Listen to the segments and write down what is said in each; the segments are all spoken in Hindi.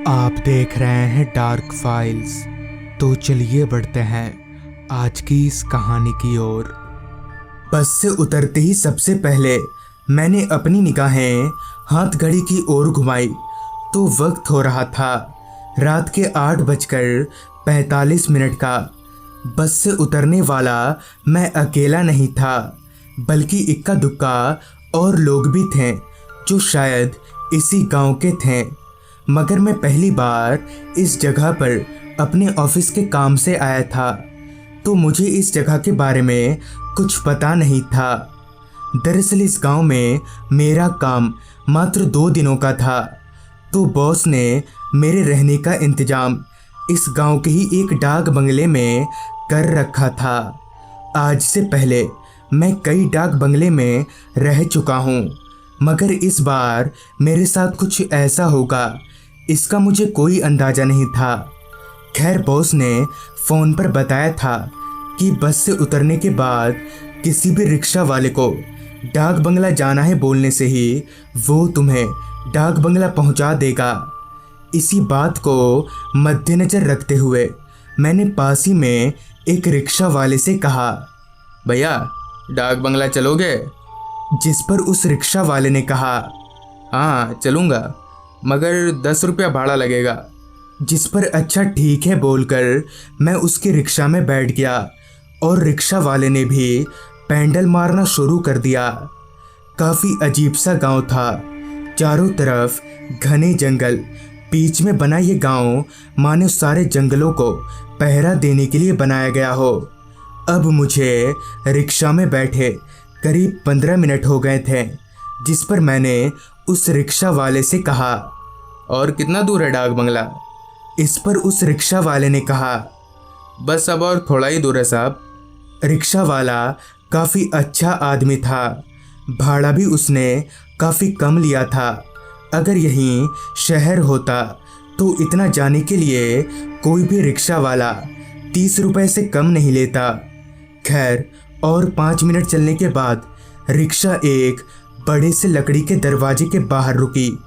आप देख रहे हैं डार्क फाइल्स। तो चलिए बढ़ते हैं आज की इस कहानी की ओर। बस से उतरते ही सबसे पहले मैंने अपनी निगाहें हाथ घड़ी की ओर घुमाई तो वक्त हो रहा था रात के 8:45 का। बस से उतरने वाला मैं अकेला नहीं था, बल्कि इक्का दुक्का और लोग भी थे जो शायद इसी गांव के थे। मगर मैं पहली बार इस जगह पर अपने ऑफिस के काम से आया था, तो मुझे इस जगह के बारे में कुछ पता नहीं था। दरअसल इस गांव में मेरा काम मात्र 2 दिनों का था, तो बॉस ने मेरे रहने का इंतजाम इस गांव के ही एक डाक बंगले में कर रखा था। आज से पहले मैं कई डाक बंगले में रह चुका हूँ, मगर इस बार मेरे साथ कुछ ऐसा होगा इसका मुझे कोई अंदाजा नहीं था। खैर बॉस ने फ़ोन पर बताया था कि बस से उतरने के बाद किसी भी रिक्शा वाले को डाक बंगला जाना है बोलने से ही वो तुम्हें डाक बंगला पहुंचा देगा। इसी बात को मद्देनज़र रखते हुए मैंने पास ही में एक रिक्शा वाले से कहा, भैया डाक बंगला चलोगे? जिस पर उस रिक्शा वाले ने कहा, हाँ चलूँगा, मगर 10 रुपया भाड़ा लगेगा। जिस पर अच्छा ठीक है बोलकर मैं उसके रिक्शा में बैठ गया और रिक्शा वाले ने भी पैडल मारना शुरू कर दिया। काफ़ी अजीब सा गांव था, चारों तरफ घने जंगल, बीच में बना ये गांव मानो सारे जंगलों को पहरा देने के लिए बनाया गया हो। अब मुझे रिक्शा में बैठे करीब 15 मिनट हो गए थे, जिस पर मैंने उस रिक्शा वाले से कहा, और कितना दूर है डाक बंगला? इस पर उस रिक्शा वाले ने कहा, बस अब और थोड़ा ही दूर है साहब। रिक्शा वाला काफ़ी अच्छा आदमी था, भाड़ा भी उसने काफ़ी कम लिया था। अगर यहीं शहर होता तो इतना जाने के लिए कोई भी रिक्शा वाला 30 रुपए से कम नहीं लेता। खैर और 5 मिनट चलने के बाद रिक्शा एक बड़े से लकड़ी के दरवाजे के बाहर रुकी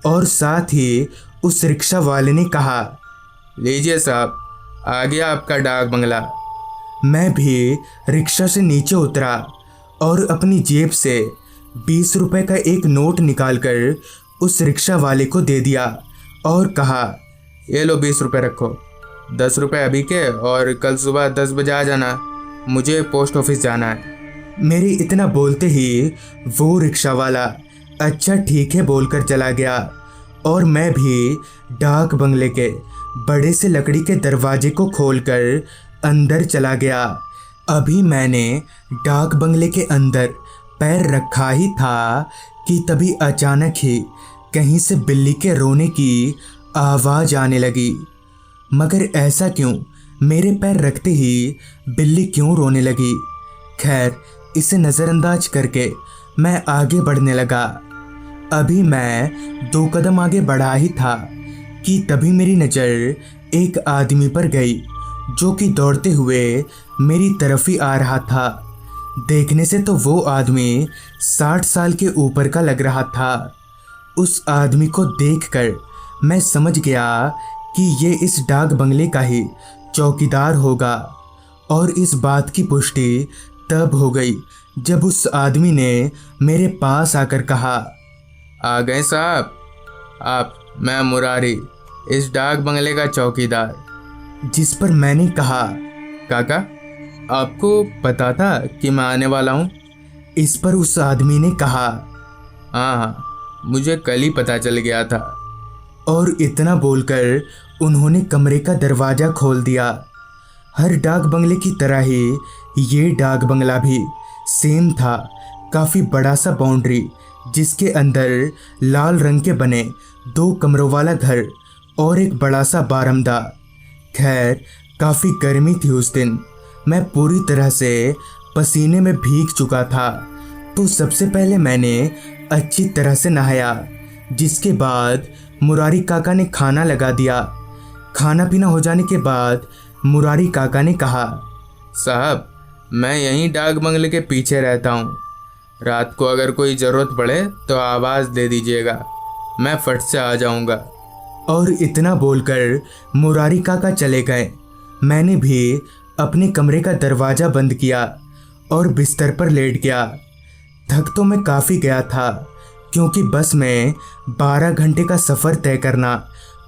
और साथ ही उस रिक्शा वाले ने कहा, लीजिए साहब, आ गया आपका डाक बंगला। मैं भी रिक्शा से नीचे उतरा और अपनी जेब से 20 रुपए का एक नोट निकालकर उस रिक्शा वाले को दे दिया और कहा, ये लो 20 रुपये रखो, 10 रुपये अभी के, और कल सुबह 10 बजे आ जाना, मुझे पोस्ट ऑफिस जाना है। मेरे इतना बोलते ही वो रिक्शा वाला अच्छा ठीक है बोलकर चला गया और मैं भी डाक बंगले के बड़े से लकड़ी के दरवाजे को खोलकर अंदर चला गया। अभी मैंने डाक बंगले के अंदर पैर रखा ही था कि तभी अचानक ही कहीं से बिल्ली के रोने की आवाज़ आने लगी। मगर ऐसा क्यों? मेरे पैर रखते ही बिल्ली क्यों रोने लगी? खैर इसे नज़रअंदाज करके मैं आगे बढ़ने लगा। अभी मैं 2 कदम आगे बढ़ा ही था कि तभी मेरी नज़र एक आदमी पर गई जो कि दौड़ते हुए मेरी तरफ ही आ रहा था। देखने से तो वो आदमी 60 साल के ऊपर का लग रहा था। उस आदमी को देखकर मैं समझ गया कि ये इस डाक बंगले का ही चौकीदार होगा, और इस बात की पुष्टि तब हो गई जब उस आदमी ने मेरे पास आकर कहा, आ गए साहब आप, मैं मुरारी, इस डाक बंगले का चौकीदार। जिस पर मैंने कहा, काका आपको पता था कि मैं आने वाला हूँ? इस पर उस आदमी ने कहा, हाँ, मुझे कल ही पता चल गया था। और इतना बोलकर उन्होंने कमरे का दरवाज़ा खोल दिया। हर डाक बंगले की तरह ही ये डाक बंगला भी सेम था, काफ़ी बड़ा सा बाउंड्री जिसके अंदर लाल रंग के बने 2 कमरों वाला घर और एक बड़ा सा बारमदा। खैर काफ़ी गर्मी थी उस दिन, मैं पूरी तरह से पसीने में भीग चुका था, तो सबसे पहले मैंने अच्छी तरह से नहाया, जिसके बाद मुरारी काका ने खाना लगा दिया। खाना पीना हो जाने के बाद मुरारी काका ने कहा, साहब मैं यहीं डाक बंगले के पीछे रहता हूँ, रात को अगर कोई ज़रूरत पड़े तो आवाज़ दे दीजिएगा, मैं फट से आ जाऊँगा। और इतना बोलकर मुरारी काका चले गए। मैंने भी अपने कमरे का दरवाज़ा बंद किया और बिस्तर पर लेट गया। थक तो मैं काफ़ी गया था, क्योंकि बस में 12 घंटे का सफ़र तय करना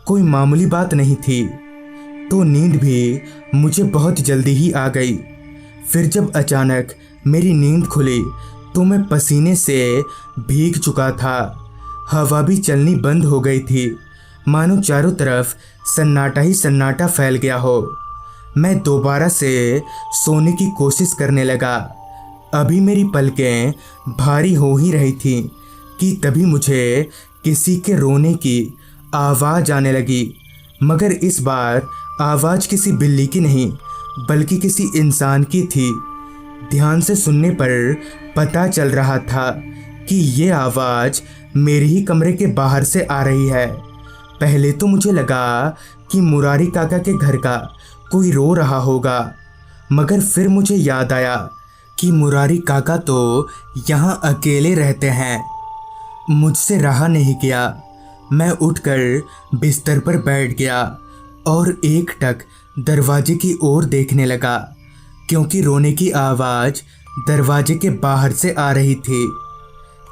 कोई मामूली बात नहीं थी। तो नींद भी मुझे बहुत जल्दी ही आ गई। फिर जब अचानक मेरी नींद खुली तो मैं पसीने से भीग चुका था। हवा भी चलनी बंद हो गई थी, मानो चारों तरफ सन्नाटा ही सन्नाटा फैल गया हो। मैं दोबारा से सोने की कोशिश करने लगा। अभी मेरी पलकें भारी हो ही रही थीं कि तभी मुझे किसी के रोने की आवाज़ आने लगी, मगर इस बार आवाज़ किसी बिल्ली की नहीं बल्कि किसी इंसान की थी। ध्यान से सुनने पर पता चल रहा था कि ये आवाज़ मेरे ही कमरे के बाहर से आ रही है। पहले तो मुझे लगा कि मुरारी काका के घर का कोई रो रहा होगा, मगर फिर मुझे याद आया कि मुरारी काका तो यहाँ अकेले रहते हैं। मुझसे रहा नहीं गया। मैं उठकर बिस्तर पर बैठ गया और एकटक दरवाजे की ओर देखने लगा, क्योंकि रोने की आवाज़ दरवाजे के बाहर से आ रही थी।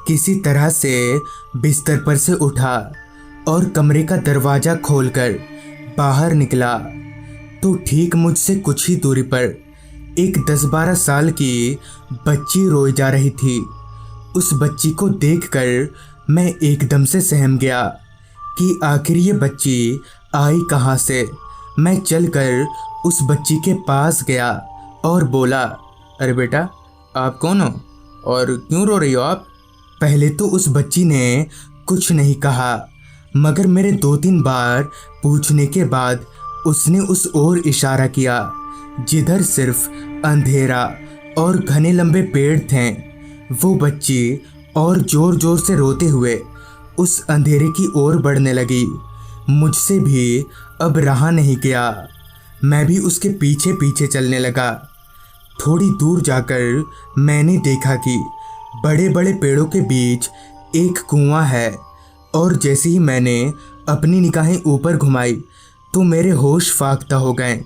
किसी तरह से बिस्तर पर से उठा और कमरे का दरवाज़ा खोलकर बाहर निकला तो ठीक मुझसे कुछ ही दूरी पर एक 10-12 साल की बच्ची रोई जा रही थी। उस बच्ची को देखकर मैं एकदम से सहम गया कि आखिर ये बच्ची आई कहाँ से। मैं चलकर उस बच्ची के पास गया और बोला, अरे बेटा, आप कौन हो और क्यों रो रही हो आप? पहले तो उस बच्ची ने कुछ नहीं कहा, मगर मेरे 2-3 बार पूछने के बाद उसने उस ओर इशारा किया जिधर सिर्फ अंधेरा और घने लंबे पेड़ थे। वो बच्ची और ज़ोर ज़ोर से रोते हुए उस अंधेरे की ओर बढ़ने लगी। मुझसे भी अब रहा नहीं गया। मैं भी उसके पीछे पीछे चलने लगा। थोड़ी दूर जाकर मैंने देखा कि बड़े बड़े पेड़ों के बीच एक कुआं है, और जैसे ही मैंने अपनी निगाहें ऊपर घुमाई तो मेरे होश फाख्ता हो गए।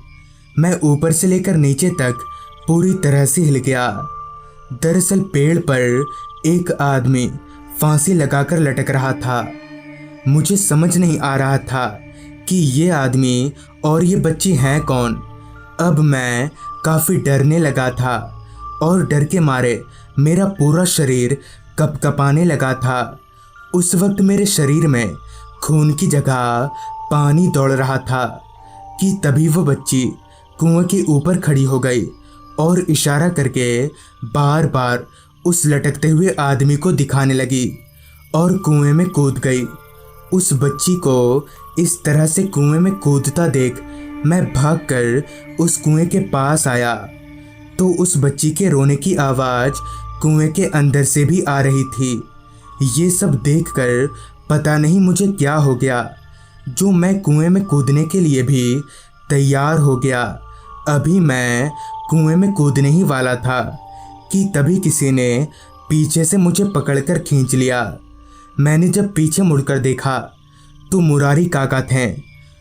मैं ऊपर से लेकर नीचे तक पूरी तरह से हिल गया। दरअसल पेड़ पर एक आदमी फांसी लगाकर लटक रहा था। मुझे समझ नहीं आ रहा था कि ये आदमी और ये बच्ची हैं कौन। अब मैं काफ़ी डरने लगा था और डर के मारे मेरा पूरा शरीर कँपकँपाने लगा था। उस वक्त मेरे शरीर में खून की जगह पानी दौड़ रहा था कि तभी वो बच्ची कुएं के ऊपर खड़ी हो गई और इशारा करके बार बार उस लटकते हुए आदमी को दिखाने लगी और कुएं में कूद गई। उस बच्ची को इस तरह से कुएं में कूदता देख मैं भागकर उस कुएं के पास आया तो उस बच्ची के रोने की आवाज़ कुएं के अंदर से भी आ रही थी। ये सब देखकर पता नहीं मुझे क्या हो गया, जो मैं कुएं में कूदने के लिए भी तैयार हो गया। अभी मैं कुएं में कूदने ही वाला था कि तभी किसी ने पीछे से मुझे पकड़कर खींच लिया। मैंने जब पीछे मुड़कर देखा तो मुरारी काका थे,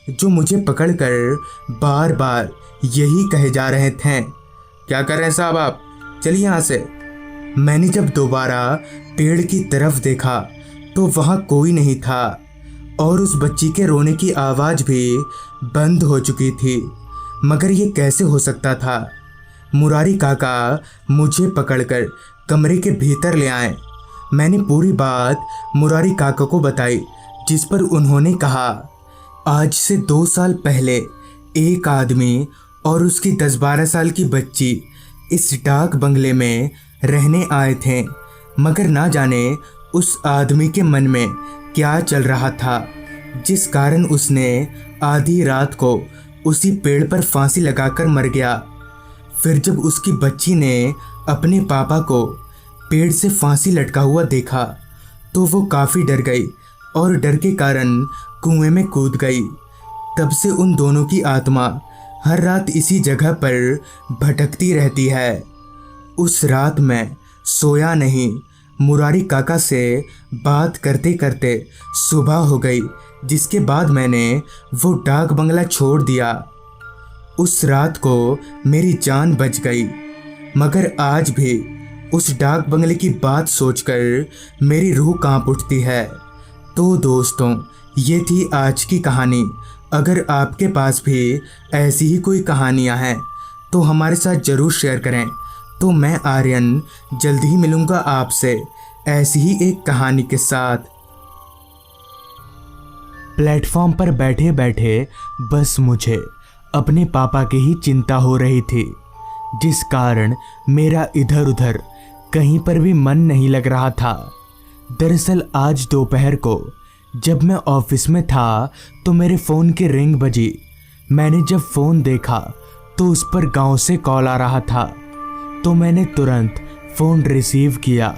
जो मुझे पकड़कर बार बार यही कहे जा रहे थे, क्या कर रहे हैं साहब आप, चलिए यहाँ से। मैंने जब दोबारा पेड़ की तरफ देखा तो वहाँ कोई नहीं था और उस बच्ची के रोने की आवाज़ भी बंद हो चुकी थी। मगर ये कैसे हो सकता था? मुरारी काका मुझे पकड़कर कमरे के भीतर ले आए। मैंने पूरी बात मुरारी काका को बताई, जिस पर उन्होंने कहा, आज से 2 साल पहले एक आदमी और उसकी 10-12 साल की बच्ची इस डाक बंगले में रहने आए थे, मगर ना जाने उस आदमी के मन में क्या चल रहा था, जिस कारण उसने आधी रात को उसी पेड़ पर फांसी लगाकर मर गया। फिर जब उसकी बच्ची ने अपने पापा को पेड़ से फांसी लटका हुआ देखा तो वो काफ़ी डर गई और डर के कारण कुएं में कूद गई। तब से उन दोनों की आत्मा हर रात इसी जगह पर भटकती रहती है। उस रात मैं सोया नहीं। मुरारी काका से बात करते करते सुबह हो गई। जिसके बाद मैंने वो डाक बंगला छोड़ दिया। उस रात को मेरी जान बच गई, मगर आज भी उस डाक बंगले की बात सोचकर मेरी रूह कांप उठती है। तो दोस्तों, ये थी आज की कहानी। अगर आपके पास भी ऐसी ही कोई कहानियाँ हैं तो हमारे साथ ज़रूर शेयर करें। तो मैं आर्यन जल्दी ही मिलूँगा आपसे ऐसी ही एक कहानी के साथ। प्लेटफॉर्म पर बैठे बैठे बस मुझे अपने पापा की ही चिंता हो रही थी, जिस कारण मेरा इधर उधर कहीं पर भी मन नहीं लग रहा था। दरअसल आज दोपहर को जब मैं ऑफिस में था तो मेरे फ़ोन की रिंग बजी। मैंने जब फ़ोन देखा तो उस पर गांव से कॉल आ रहा था, तो मैंने तुरंत फ़ोन रिसीव किया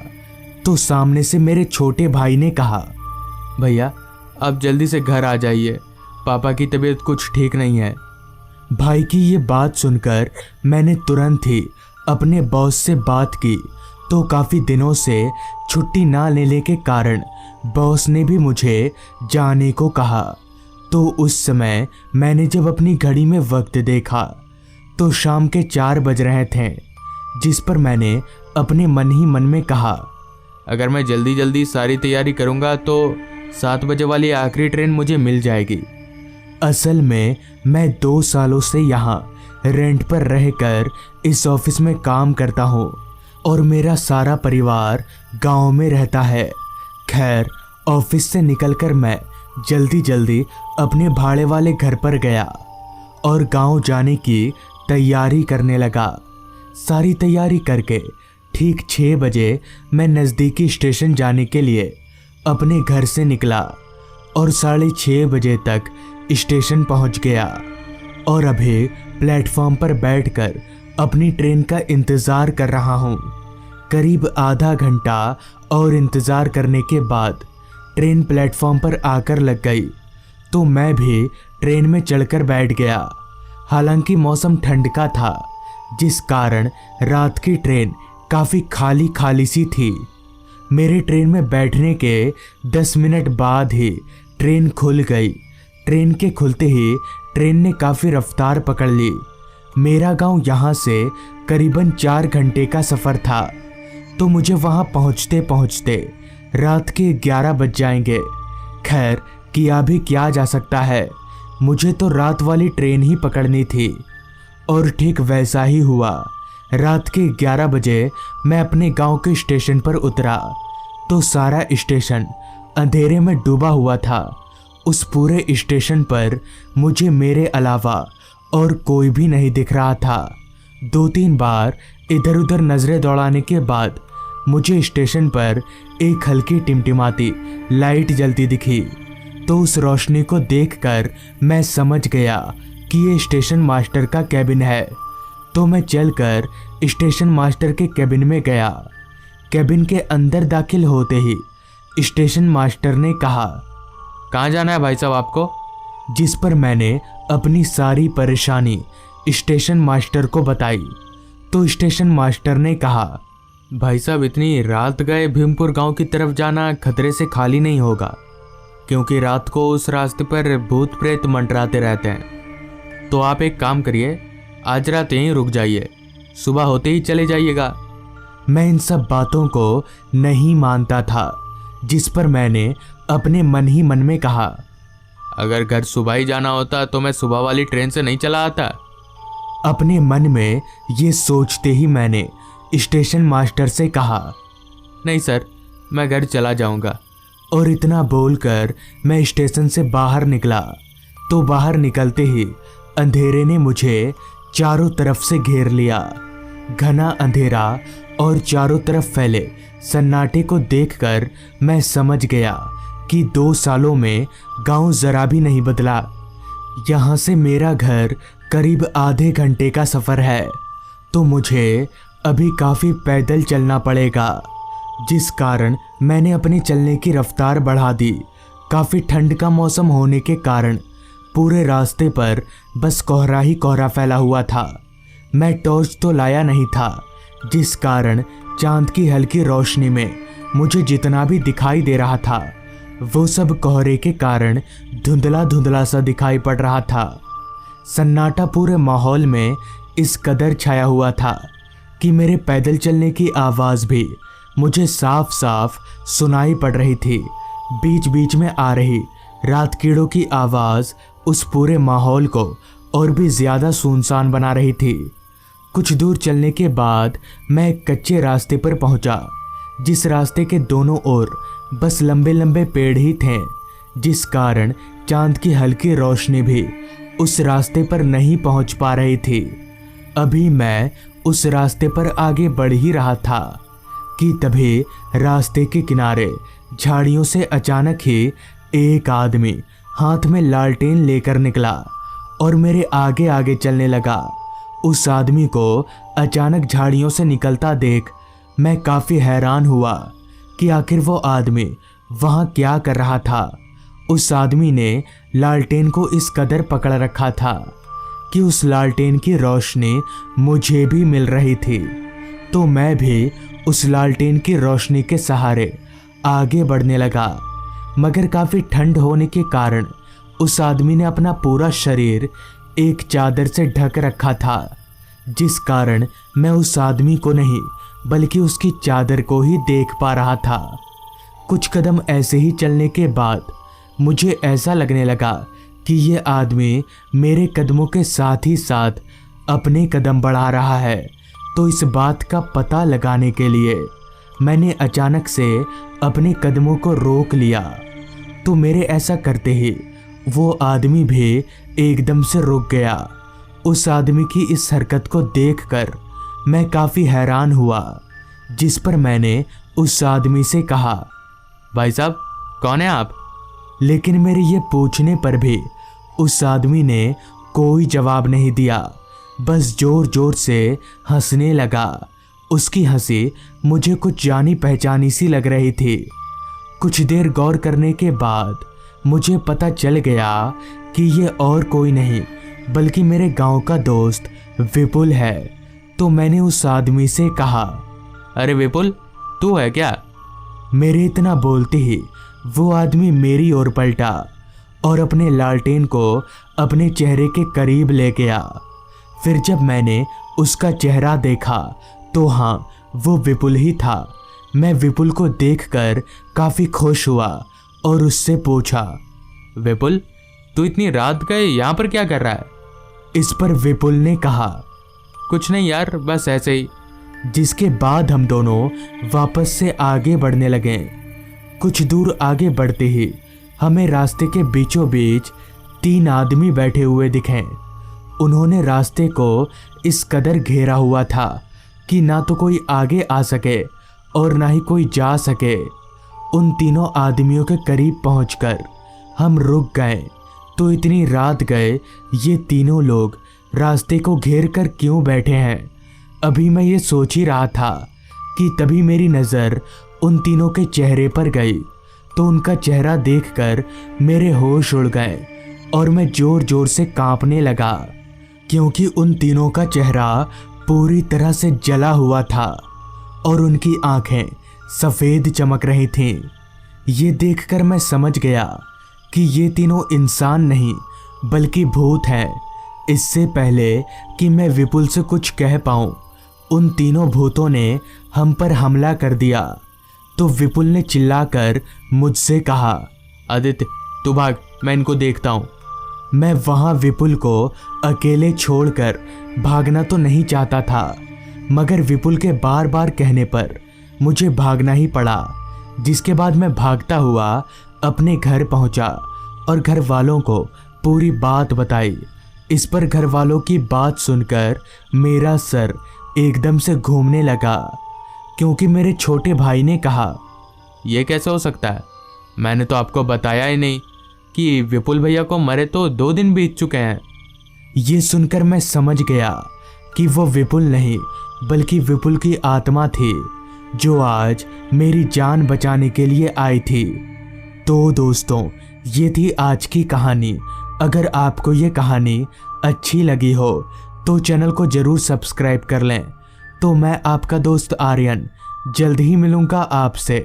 तो सामने से मेरे छोटे भाई ने कहा, भैया आप जल्दी से घर आ जाइए, पापा की तबीयत कुछ ठीक नहीं है। भाई की ये बात सुनकर मैंने तुरंत ही अपने बॉस से बात की, तो काफ़ी दिनों से छुट्टी ना लेने के कारण बॉस ने भी मुझे जाने को कहा। तो उस समय मैंने जब अपनी घड़ी में वक्त देखा तो शाम के 4 बज रहे थे, जिस पर मैंने अपने मन ही मन में कहा, अगर मैं जल्दी जल्दी सारी तैयारी करूँगा तो 7 बजे वाली आखिरी ट्रेन मुझे मिल जाएगी। असल में मैं 2 सालों से यहाँ रेंट पर रहकर इस ऑफिस में काम करता हूँ और मेरा सारा परिवार गांव में रहता है। खैर, ऑफिस से निकलकर मैं जल्दी जल्दी अपने भाड़े वाले घर पर गया और गांव जाने की तैयारी करने लगा। सारी तैयारी करके ठीक 6 बजे मैं नज़दीकी स्टेशन जाने के लिए अपने घर से निकला और 6:30 बजे तक स्टेशन पहुंच गया और अभी प्लेटफॉर्म पर बैठकर अपनी ट्रेन का इंतज़ार कर रहा हूं। करीब आधा घंटा और इंतज़ार करने के बाद ट्रेन प्लेटफॉर्म पर आकर लग गई, तो मैं भी ट्रेन में चढ़कर बैठ गया। हालांकि मौसम ठंड का था, जिस कारण रात की ट्रेन काफ़ी खाली खाली सी थी। मेरे ट्रेन में बैठने के 10 मिनट बाद ही ट्रेन खुल गई। ट्रेन के खुलते ही ट्रेन ने काफ़ी रफ्तार पकड़ ली। मेरा गांव यहाँ से करीबन 4 घंटे का सफ़र था, तो मुझे वहाँ पहुँचते पहुँचते रात के 11 बज जाएंगे। खैर, किया भी क्या जा सकता है, मुझे तो रात वाली ट्रेन ही पकड़नी थी। और ठीक वैसा ही हुआ। रात के 11 बजे मैं अपने गांव के स्टेशन पर उतरा तो सारा स्टेशन अंधेरे में डूबा हुआ था। उस पूरे स्टेशन पर मुझे मेरे अलावा और कोई भी नहीं दिख रहा था। 2-3 बार इधर उधर नज़रें दौड़ाने के बाद मुझे स्टेशन पर एक हल्की टिमटिमाती लाइट जलती दिखी। तो उस रोशनी को देखकर मैं समझ गया कि ये स्टेशन मास्टर का कैबिन है। तो मैं चलकर स्टेशन मास्टर के कैबिन में गया। कैबिन के अंदर दाखिल होते ही स्टेशन मास्टर ने कहा, कहाँ जाना है भाई साहब आपको? जिस पर मैंने अपनी सारी परेशानी स्टेशन मास्टर को बताई। तो स्टेशन मास्टर ने कहा, भाई साहब इतनी रात गए भीमपुर गांव की तरफ जाना खतरे से खाली नहीं होगा, क्योंकि रात को उस रास्ते पर भूत प्रेत मंडराते रहते हैं। तो आप एक काम करिए, आज रात यहीं रुक जाइए, सुबह होते ही चले जाइएगा। मैं इन सब बातों को नहीं मानता था, जिस पर मैंने अपने मन ही मन में कहा, अगर घर सुबह ही जाना होता तो मैं सुबह वाली ट्रेन से नहीं चला आता। अपने मन में ये सोचते ही मैंने स्टेशन मास्टर से कहा, नहीं सर, मैं घर चला जाऊंगा। और इतना बोलकर मैं स्टेशन से बाहर निकला। तो बाहर निकलते ही अंधेरे ने मुझे चारों तरफ से घेर लिया। घना अंधेरा और चारों तरफ फैले सन्नाटे को देखकर मैं समझ गया कि 2 सालों में गांव जरा भी नहीं बदला। यहाँ से मेरा घर करीब आधे घंटे का सफ़र है, तो मुझे अभी काफ़ी पैदल चलना पड़ेगा, जिस कारण मैंने अपने चलने की रफ्तार बढ़ा दी। काफ़ी ठंड का मौसम होने के कारण पूरे रास्ते पर बस कोहरा ही कोहरा फैला हुआ था। मैं टॉर्च तो लाया नहीं था, जिस कारण चांद की हल्की रोशनी में मुझे जितना भी दिखाई दे रहा था वो सब कोहरे के कारण धुंधला धुंधला सा दिखाई पड़ रहा था। सन्नाटा पूरे माहौल में इस कदर छाया हुआ था कि मेरे पैदल चलने की आवाज़ भी मुझे साफ साफ सुनाई पड़ रही थी। बीच बीच में आ रही रात कीड़ों की आवाज़ उस पूरे माहौल को और भी ज़्यादा सुनसान बना रही थी। कुछ दूर चलने के बाद मैं एक कच्चे रास्ते पर पहुंचा, जिस रास्ते के दोनों ओर बस लंबे लंबे पेड़ ही थे, जिस कारण चांद की हल्की रोशनी भी उस रास्ते पर नहीं पहुंच पा रही थी। अभी मैं उस रास्ते पर आगे बढ़ ही रहा था कि तभी रास्ते के किनारे झाड़ियों से अचानक ही एक आदमी हाथ में लालटेन लेकर निकला और मेरे आगे आगे चलने लगा। उस आदमी को अचानक झाड़ियों से निकलता देख मैं काफ़ी हैरान हुआ कि आखिर वो आदमी वहाँ क्या कर रहा था। उस आदमी ने लालटेन को इस कदर पकड़ रखा था कि उस लालटेन की रोशनी मुझे भी मिल रही थी, तो मैं भी उस लालटेन की रोशनी के सहारे आगे बढ़ने लगा। मगर काफ़ी ठंड होने के कारण उस आदमी ने अपना पूरा शरीर एक चादर से ढक रखा था, जिस कारण मैं उस आदमी को नहीं बल्कि उसकी चादर को ही देख पा रहा था। कुछ कदम ऐसे ही चलने के बाद मुझे ऐसा लगने लगा कि ये आदमी मेरे कदमों के साथ ही साथ अपने कदम बढ़ा रहा है। तो इस बात का पता लगाने के लिए मैंने अचानक से अपने कदमों को रोक लिया, तो मेरे ऐसा करते ही वो आदमी भी एकदम से रुक गया। उस आदमी की इस हरकत को देखकर मैं काफ़ी हैरान हुआ, जिस पर मैंने उस आदमी से कहा, भाई साहब कौन है आप? लेकिन मेरे ये पूछने पर भी उस आदमी ने कोई जवाब नहीं दिया, बस जोर जोर से हंसने लगा। उसकी हंसी मुझे कुछ जानी पहचानी सी लग रही थी। कुछ देर गौर करने के बाद मुझे पता चल गया कि ये और कोई नहीं बल्कि मेरे गांव का दोस्त विपुल है। तो मैंने उस आदमी से कहा, अरे विपुल तू है क्या? मेरे इतना बोलते ही वो आदमी मेरी ओर पलटा और अपने लालटेन को अपने चेहरे के करीब ले गया। फिर जब मैंने उसका चेहरा देखा तो हाँ, वो विपुल ही था। मैं विपुल को देखकर काफ़ी खुश हुआ और उससे पूछा, विपुल तू इतनी रात गए यहाँ पर क्या कर रहा है? इस पर विपुल ने कहा, कुछ नहीं यार, बस ऐसे ही। जिसके बाद हम दोनों वापस से आगे बढ़ने लगे। कुछ दूर आगे बढ़ते ही हमें रास्ते के बीचों बीच 3 आदमी बैठे हुए दिखे। उन्होंने रास्ते को इस कदर घेरा हुआ था कि ना तो कोई आगे आ सके और ना ही कोई जा सके। उन तीनों आदमियों के करीब पहुंचकर हम रुक गए। तो इतनी रात गए ये तीनों लोग रास्ते को घेर कर क्यों बैठे हैं? अभी मैं ये सोच ही रहा था कि तभी मेरी नज़र उन तीनों के चेहरे पर गई। तो उनका चेहरा देखकर मेरे होश उड़ गए और मैं ज़ोर ज़ोर से कांपने लगा, क्योंकि उन तीनों का चेहरा पूरी तरह से जला हुआ था और उनकी आंखें सफ़ेद चमक रही थीं। ये देखकर मैं समझ गया कि ये तीनों इंसान नहीं बल्कि भूत हैं। इससे पहले कि मैं विपुल से कुछ कह पाऊँ, उन तीनों भूतों ने हम पर हमला कर दिया। तो विपुल ने चिल्लाकर मुझसे कहा, आदित्य तू भाग, मैं इनको देखता हूँ। मैं वहाँ विपुल को अकेले छोड़कर भागना तो नहीं चाहता था, मगर विपुल के बार बार कहने पर मुझे भागना ही पड़ा। जिसके बाद मैं भागता हुआ अपने घर पहुँचा और घर वालों को पूरी बात बताई। इस पर घर वालों की बात सुनकर मेरा सर एकदम से घूमने लगा, क्योंकि मेरे छोटे भाई ने कहा, यह कैसे हो सकता है? मैंने तो आपको बताया ही नहीं कि विपुल भैया को मरे तो 2 दिन बीत चुके हैं। ये सुनकर मैं समझ गया कि वो विपुल नहीं बल्कि विपुल की आत्मा थी, जो आज मेरी जान बचाने के लिए आई थी। तो दोस्तों, ये थी आज की कहानी। अगर आपको ये कहानी अच्छी लगी हो तो चैनल को ज़रूर सब्सक्राइब कर लें। तो मैं आपका दोस्त आर्यन जल्द ही मिलूँगा आपसे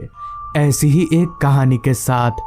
ऐसी ही एक कहानी के साथ।